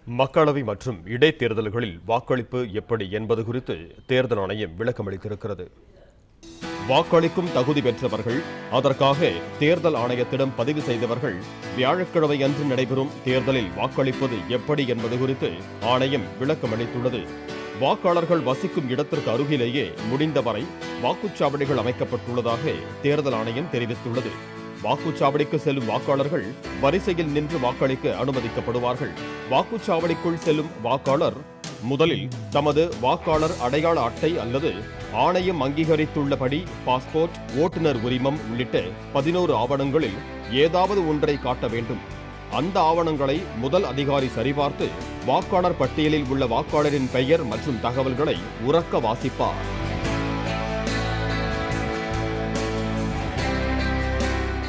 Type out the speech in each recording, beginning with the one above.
மக்களவை மற்றும் இடைத்தேர்தல்களில் வாக்களிப்பு எப்படி என்பது குறித்து தேர்தல் ஆணையம் விளக்கமளித்திருக்கிறது. வாக்களிக்கும் தகுதி பெற்றவர்கள், அதற்காக தேர்தல் ஆணையத்திடம் பதிவு செய்தவர்கள் வியாழக்கிழமை அன்று நடைபெறும் தேர்தலில் வாக்களிப்பது எப்படி என்பது குறித்து ஆணையம் விளக்கமளித்துள்ளது. வாக்காளர்கள் வசிக்கும் இடத்திற்கு அருகிலேயே முடிந்தவரை வாக்குச்சாவடிகள் அமைக்கப்பட்டுள்ளதாக தேர்தல் ஆணையம் தெரிவித்துள்ளது. வாக்குச்சாவடிக்கு செல்லும் வாக்காளர்கள் வரிசையில் நின்று வாக்களிக்க அனுமதிக்கப்படுவார்கள். வாக்குச்சாவடிக்குள் செல்லும் வாக்காளர் முதலில் தமது வாக்காளர் அடையாள அட்டை அல்லது ஆணையம் அங்கீகரித்துள்ளபடி பாஸ்போர்ட், ஓட்டுநர் உரிமம் உள்ளிட்ட 11 ஆவணங்களில் ஏதாவது ஒன்றை காட்ட வேண்டும். அந்த ஆவணங்களை முதல் அதிகாரி சரிபார்த்து வாக்காளர் பட்டியலில் உள்ள வாக்காளரின் பெயர் மற்றும் தகவல்களை உரக்க வாசிப்பார்.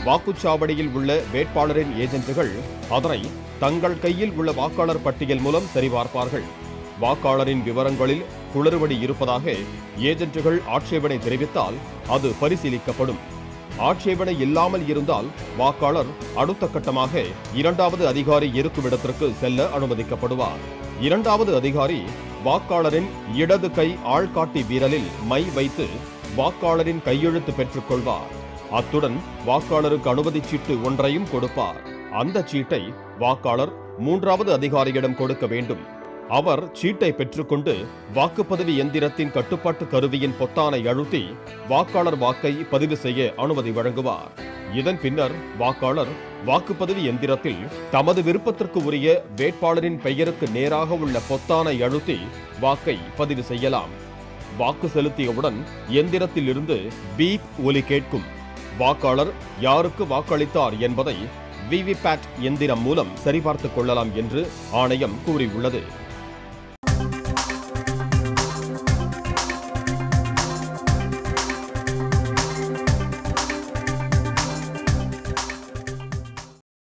வாக்குச்சாவடியில் உள்ள வேட்பாளரின் ஏஜென்ட்டுகள் அதனை தங்கள் கையில் உள்ள வாக்காளர் பட்டியல் மூலம் சரிபார்ப்பார்கள். வாக்காளரின் விவரங்களில் குளறுபடி இருப்பதாக ஏஜென்ட்டுகள் ஆட்சேபனை தெரிவித்தால் அது பரிசீலிக்கப்படும். ஆட்சேபனை இல்லாமல் இருந்தால் வாக்காளர் அடுத்த கட்டமாக 2வது அதிகாரி இருக்குமிடத்திற்கு செல்ல அனுமதிக்கப்படுவார். 2வது அதிகாரி வாக்காளரின் இடது கை ஆள்காட்டி விரலில் மை வைத்து வாக்காளரின் கையெழுத்து பெற்றுக் கொள்வார். அத்துடன் வாக்காளருக்கு அனுமதி சீட்டு ஒன்றையும் கொடுப்பார். அந்த சீட்டை வாக்காளர் 3வது அதிகாரியிடம் கொடுக்க வேண்டும். அவர் சீட்டை பெற்றுக்கொண்டு வாக்குப்பதிவு எந்திரத்தின் கட்டுப்பாட்டு கருவியின் பொத்தானை அழுத்தி வாக்காளர் வாக்கை பதிவு செய்ய அனுமதி வழங்குவார். இதன் பின்னர் வாக்காளர் வாக்குப்பதிவு எந்திரத்தில் தமது விருப்பத்திற்கு உரிய வேட்பாளரின் பெயருக்கு நேராக உள்ள பொத்தானை அழுத்தி வாக்கை பதிவு செய்யலாம். வாக்கு செலுத்தியவுடன் எந்திரத்தில் இருந்து பீப் ஒலி கேட்கும். வாக்காளர் யாருக்கு வாக்களித்தார் என்பதை விவிபேட் எந்திரம் மூலம் சரிபார்த்துக் கொள்ளலாம் என்று ஆணையம் கூறியுள்ளது.